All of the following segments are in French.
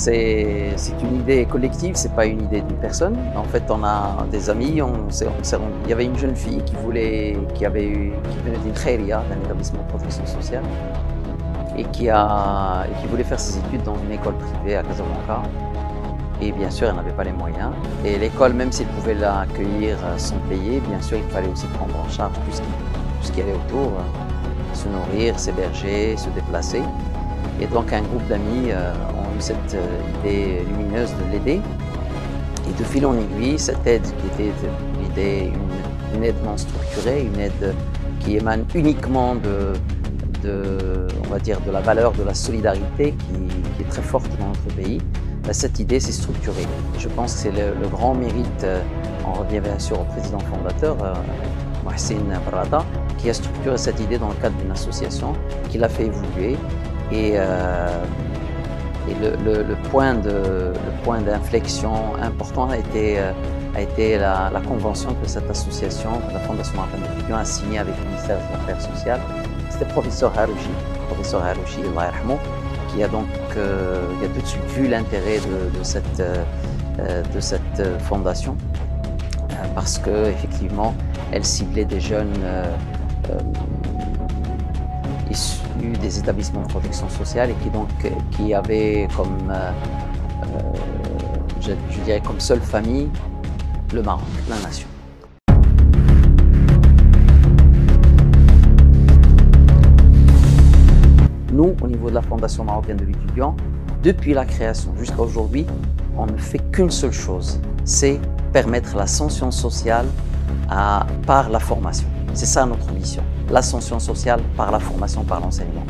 c'est une idée collective, c'est pas une idée d'une personne. En fait, on a des amis, il y avait une jeune fille qui venait d'une khairia, d'un établissement de protection sociale, et qui voulait faire ses études dans une école privée à Casablanca. Et bien sûr, elle n'avait pas les moyens. Et l'école, même s'il pouvait l'accueillir sans payer, bien sûr, il fallait aussi prendre en charge tout ce qui y avait autour, se nourrir, s'héberger, se déplacer. Et donc, un groupe d'amis ont eu cette idée lumineuse de l'aider. Et de fil en aiguille, cette aide qui était une aide non structurée, une aide qui émane uniquement on va dire, de la valeur de la solidarité qui est très forte dans notre pays, cette idée s'est structurée. Je pense que c'est le grand mérite, on revient bien sûr au président fondateur, Mohsin Barrada, qui a structuré cette idée dans le cadre d'une association, qui l'a fait évoluer. Et le point d'inflexion important a été la convention que cette association, la Fondation Marocaine de l'Étudiant, a signée avec le ministère des Affaires sociales. C'était le professeur Harouchi, Allah yarhamou, qui a tout de suite vu l'intérêt de cette fondation, parce qu'effectivement, elle ciblait des jeunes issus des établissements de protection sociale et qui avaient comme, je dirais, comme seule famille le Maroc, la nation. Nous, au niveau de la Fondation Marocaine de l'Étudiant, depuis la création jusqu'à aujourd'hui, on ne fait qu'une seule chose, c'est permettre l'ascension sociale par la formation. C'est ça notre mission, l'ascension sociale par la formation, par l'enseignement.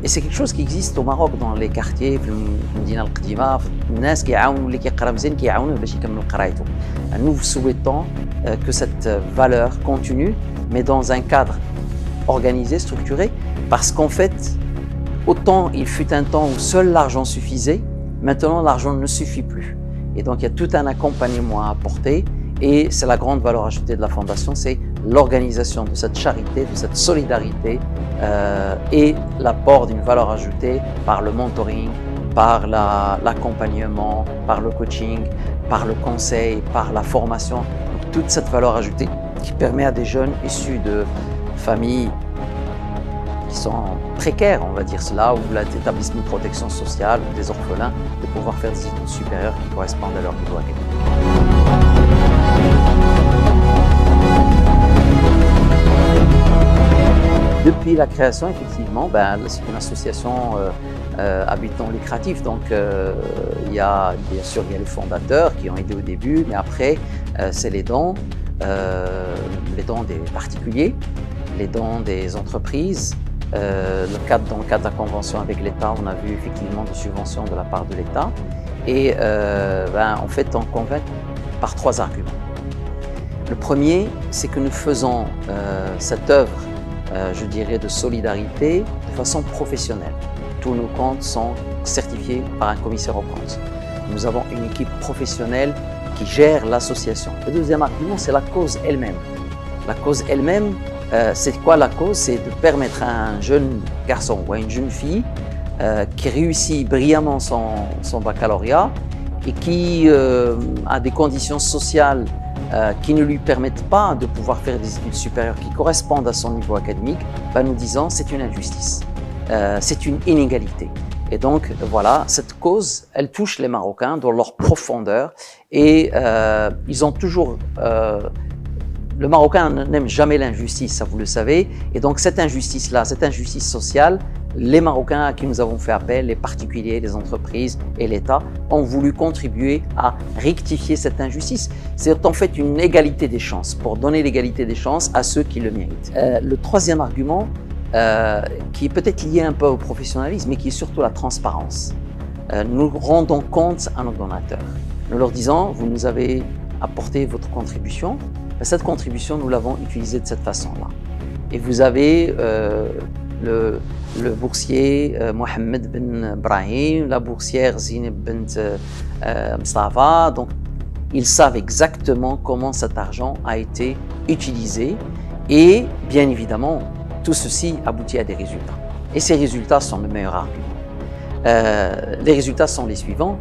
Et c'est quelque chose qui existe au Maroc, dans les quartiers, nous souhaitons que cette valeur continue, mais dans un cadre organisé, structuré, parce qu'en fait, autant il fut un temps où seul l'argent suffisait, maintenant l'argent ne suffit plus. Et donc il y a tout un accompagnement à apporter, et c'est la grande valeur ajoutée de la Fondation, c'est l'organisation de cette charité, de cette solidarité et l'apport d'une valeur ajoutée par le mentoring, par l'accompagnement, par le coaching, par le conseil, par la formation. Donc, toute cette valeur ajoutée qui permet à des jeunes issus de familles qui sont précaires, on va dire cela, ou l'établissement de protection sociale, ou des orphelins, de pouvoir faire des études supérieures qui correspondent à leur niveau académique. Depuis la création, effectivement, c'est une association à but non lucratif. Donc, il y a bien sûr les fondateurs qui ont aidé au début, mais après, c'est les dons des particuliers, les dons des entreprises. Dans le cadre de la convention avec l'État, on a vu effectivement des subventions de la part de l'État. Et en fait, on convainc par trois arguments. Le premier, c'est que nous faisons cette œuvre, je dirais, de solidarité de façon professionnelle. Tous nos comptes sont certifiés par un commissaire aux comptes. Nous avons une équipe professionnelle qui gère l'association. Le deuxième argument, c'est la cause elle-même. La cause elle-même, c'est quoi la cause? C'est de permettre à un jeune garçon ou à une jeune fille qui réussit brillamment son baccalauréat et qui a des conditions sociales qui ne lui permettent pas de pouvoir faire des études supérieures qui correspondent à son niveau académique, nous disons c'est une injustice, c'est une inégalité. Et donc voilà, cette cause, elle touche les Marocains dans leur profondeur et ils ont toujours... le Marocain n'aime jamais l'injustice, ça vous le savez, et donc cette injustice-là, cette injustice sociale, les Marocains à qui nous avons fait appel, les particuliers, les entreprises et l'État, ont voulu contribuer à rectifier cette injustice. C'est en fait une égalité des chances, pour donner l'égalité des chances à ceux qui le méritent. Le troisième argument, qui est peut-être lié un peu au professionnalisme, mais qui est surtout la transparence. Nous rendons compte à nos donateurs. Nous leur disons, vous nous avez apporté votre contribution, cette contribution, nous l'avons utilisée de cette façon-là. Et vous avez le boursier Mohamed Ben Brahim, la boursière Zineb Bent Mustafa. Donc, ils savent exactement comment cet argent a été utilisé. Et bien évidemment, tout ceci aboutit à des résultats. Et ces résultats sont le meilleur argument. Les résultats sont les suivants.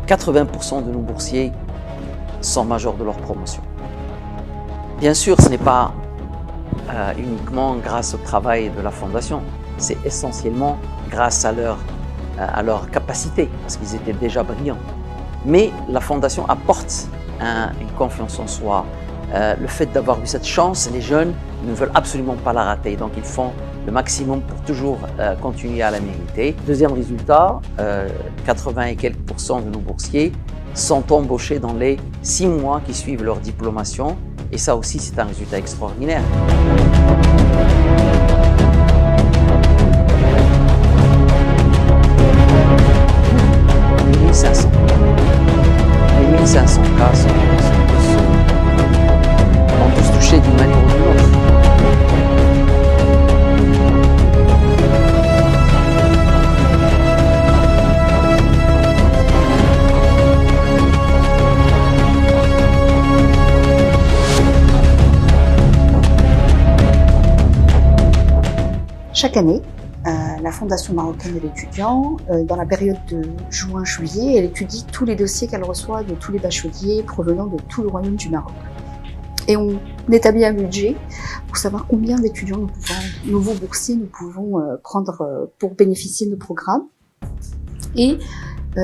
80% de nos boursiers sont majors de leur promotion. Bien sûr, ce n'est pas uniquement grâce au travail de la Fondation, c'est essentiellement grâce à leur capacité, parce qu'ils étaient déjà brillants. Mais la Fondation apporte une confiance en soi. Le fait d'avoir eu cette chance, les jeunes ne veulent absolument pas la rater, donc ils font le maximum pour toujours continuer à la mériter. Deuxième résultat, 80 et quelques % de nos boursiers sont embauchés dans les 6 mois qui suivent leur diplomation, et ça aussi c'est un résultat extraordinaire. Les 1500 cas ont tous touché d'une manière ou d'une autre. Chaque année, la Fondation marocaine de l'étudiant, dans la période de juin-juillet, elle étudie tous les dossiers qu'elle reçoit de tous les bacheliers provenant de tout le royaume du Maroc. Et on établit un budget pour savoir combien d'étudiants nouveaux boursiers nous pouvons prendre pour bénéficier de nos programmes. Et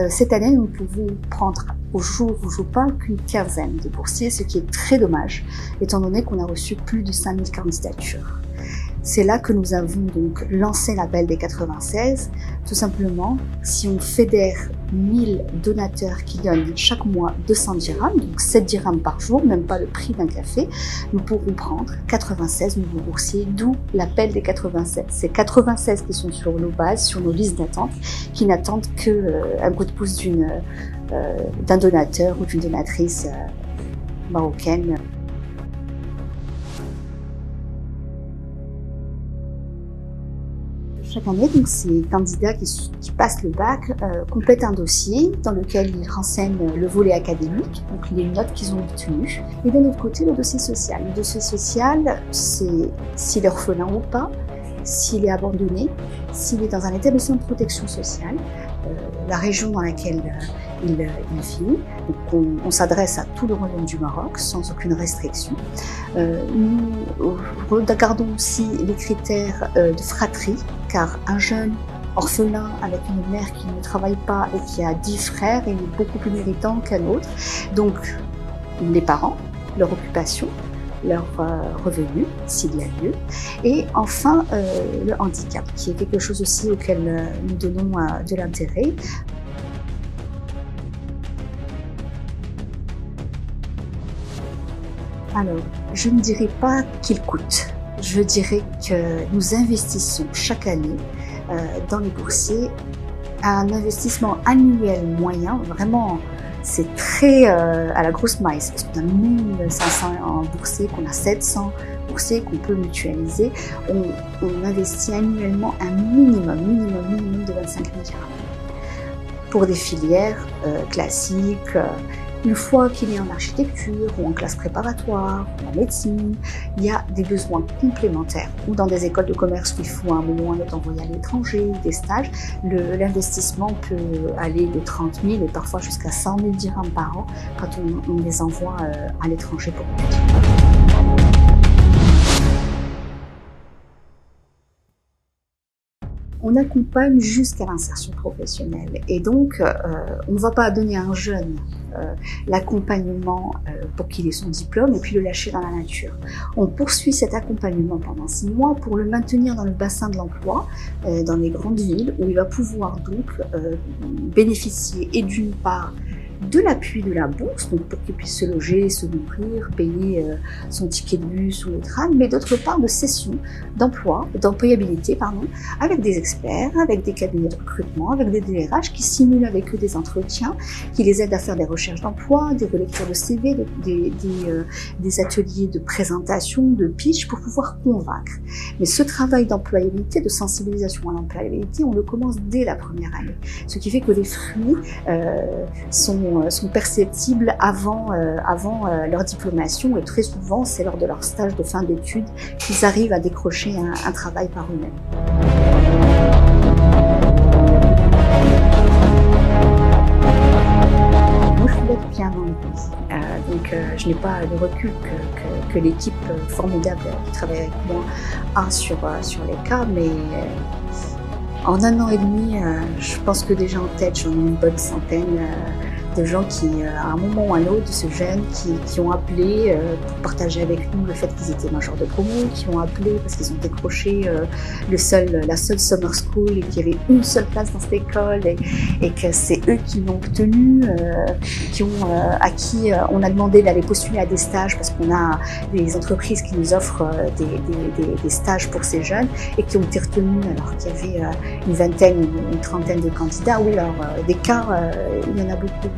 cette année, nous pouvons prendre au jour où je parle qu'une quinzaine de boursiers, ce qui est très dommage, étant donné qu'on a reçu plus de 5000 candidatures. C'est là que nous avons donc lancé l'appel des 96. Tout simplement, si on fédère 1000 donateurs qui donnent chaque mois 200 dirhams, donc 7 dirhams par jour, même pas le prix d'un café, nous pourrons prendre 96 nouveaux boursiers, d'où l'appel des 96. C'est 96 qui sont sur nos bases, sur nos listes d'attente, qui n'attendent qu'un coup de pouce d'un donateur ou d'une donatrice marocaine. Chaque année, donc, ces candidats qui passent le bac complètent un dossier dans lequel ils renseignent le volet académique, donc les notes qu'ils ont obtenues. Et d'un autre côté, le dossier social. Le dossier social, c'est s'il est orphelin ou pas, s'il est abandonné, s'il est dans un établissement de protection sociale, la région dans laquelle il vit. Donc on s'adresse à tout le royaume du Maroc sans aucune restriction. Nous regardons aussi les critères de fratrie, car un jeune orphelin avec une mère qui ne travaille pas et qui a 10 frères, il est beaucoup plus méritant qu'un autre. Donc les parents, leur occupation, leur revenu, s'il y a lieu, et enfin le handicap, qui est quelque chose aussi auquel nous donnons de l'intérêt. Alors, je ne dirais pas qu'il coûte, je dirais que nous investissons chaque année dans les boursiers un investissement annuel moyen, vraiment. C'est très à la grosse maille, parce qu'on a 1500 boursiers, qu'on a 700 boursiers qu'on peut mutualiser. On investit annuellement un minimum de 25 000 dirhams. Pour des filières classiques, une fois qu'il est en architecture ou en classe préparatoire ou en médecine, il y a des besoins complémentaires. Ou dans des écoles de commerce où il faut à un moment ou un autre envoyer à l'étranger, des stages, l'investissement peut aller de 30 000 et parfois jusqu'à 100 000 dirhams par an quand on les envoie à l'étranger pour étudier. On accompagne jusqu'à l'insertion professionnelle et donc on ne va pas donner à un jeune l'accompagnement pour qu'il ait son diplôme et puis le lâcher dans la nature. On poursuit cet accompagnement pendant 6 mois pour le maintenir dans le bassin de l'emploi, dans les grandes villes où il va pouvoir donc bénéficier et d'une part de l'appui de la bourse, donc pour qu'il puisse se loger, se nourrir, payer son ticket de bus ou le tram, mais d'autre part de cession d'emploi, d'employabilité, avec des experts, avec des cabinets de recrutement, avec des DRH qui simulent avec eux des entretiens, qui les aident à faire des recherches d'emploi, des relectures de CV, des ateliers de présentation, de pitch pour pouvoir convaincre. Mais ce travail d'employabilité, de sensibilisation à l'employabilité, on le commence dès la première année, ce qui fait que les fruits sont perceptibles avant leur diplomation et très souvent c'est lors de leur stage de fin d'études qu'ils arrivent à décrocher un travail par eux-mêmes. Donc je n'ai pas le recul que l'équipe formidable qui travaille avec moi a sur les cas, mais en 1 an et demi, je pense que déjà en tête, j'en ai une bonne centaine de gens qui, à un moment ou à un autre, de ce jeune, qui ont appelé pour partager avec nous le fait qu'ils étaient majors de promo, qui ont appelé parce qu'ils ont décroché la seule summer school et qu'il y avait une seule place dans cette école et que c'est eux qui l'ont obtenue, à qui on a demandé d'aller postuler à des stages parce qu'on a des entreprises qui nous offrent des stages pour ces jeunes et qui ont été retenus alors qu'il y avait une vingtaine, une trentaine de candidats. Oui, alors des cas, il y en a beaucoup.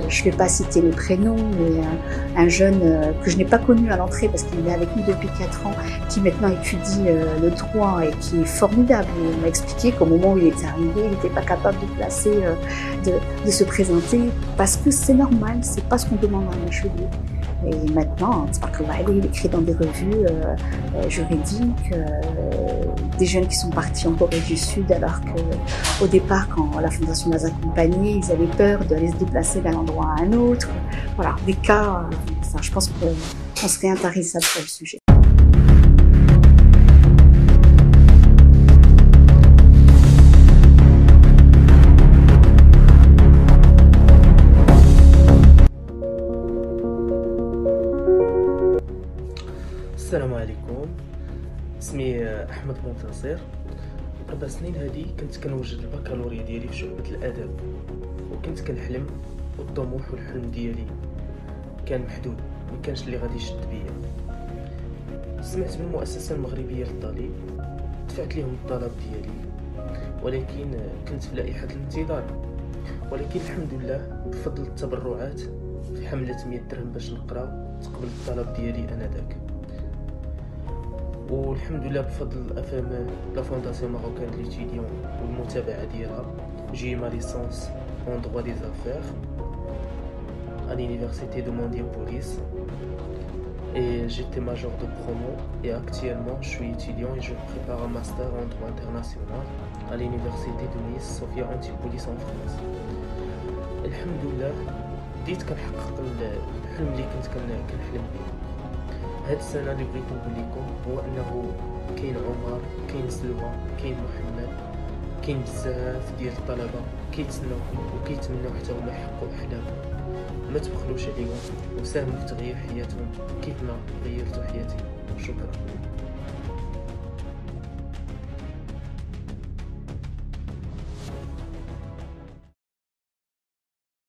Je ne vais pas citer les prénoms, mais un jeune que je n'ai pas connu à l'entrée parce qu'il est avec nous depuis 4 ans, qui maintenant étudie le droit et qui est formidable. Il m'a expliqué qu'au moment où il était arrivé, il n'était pas capable de placer, de se présenter parce que c'est normal, c'est pas ce qu'on demande à un bachelier. Et maintenant, il écrit dans des revues juridiques, des jeunes qui sont partis en Corée du Sud alors qu'au départ, quand la Fondation les accompagnait, ils avaient peur d'aller se déplacer d'un endroit à un autre. Voilà, des cas, ça, je pense qu'on serait intarissable sur le sujet. السلام عليكم. اسمي احمد منتصر. 4 سنين هذه كنت كنوجد البكالوريا ديالي في شعبة الادب، وكنت كنحلم، والطموح والحلم ديالي كان محدود، ما كانش اللي غادي يشد بيا. سمعت بالمؤسسة المغربية للطالب، دفعت لهم الطلب ديالي، ولكن كنت في لائحة الانتظار. ولكن الحمد لله بفضل التبرعات في حملة 100 درهم باش نقرا تقبل الطلب ديالي انذاك. والحمد لله بفضل افام لا فونداسيون ماروكان ليتيديون والمتابعه ديالها جي ما ليسونس en droit des affaires à l'université de Minneapolis et j'étais major de promo et actuellement je suis étudiant et je prépare un master en droit international à l'université de Nice Sophia Antipolis en France. الحمد لله بديت كنحقق الحلم اللي كنت كنحلم به. هاد السنة اللي بغيت نقول لكم هو انه كاين عمر، كاين سلوى، كاين محمد، كاين بزاف ديال الطلبة كيتسناوكم وكيتمناو حتى هما يحققوا احلامهم. ما تبخلوش عليهم وساهموا في تغيير حياتهم كيف ما غيرتوا حياتي. شكرا.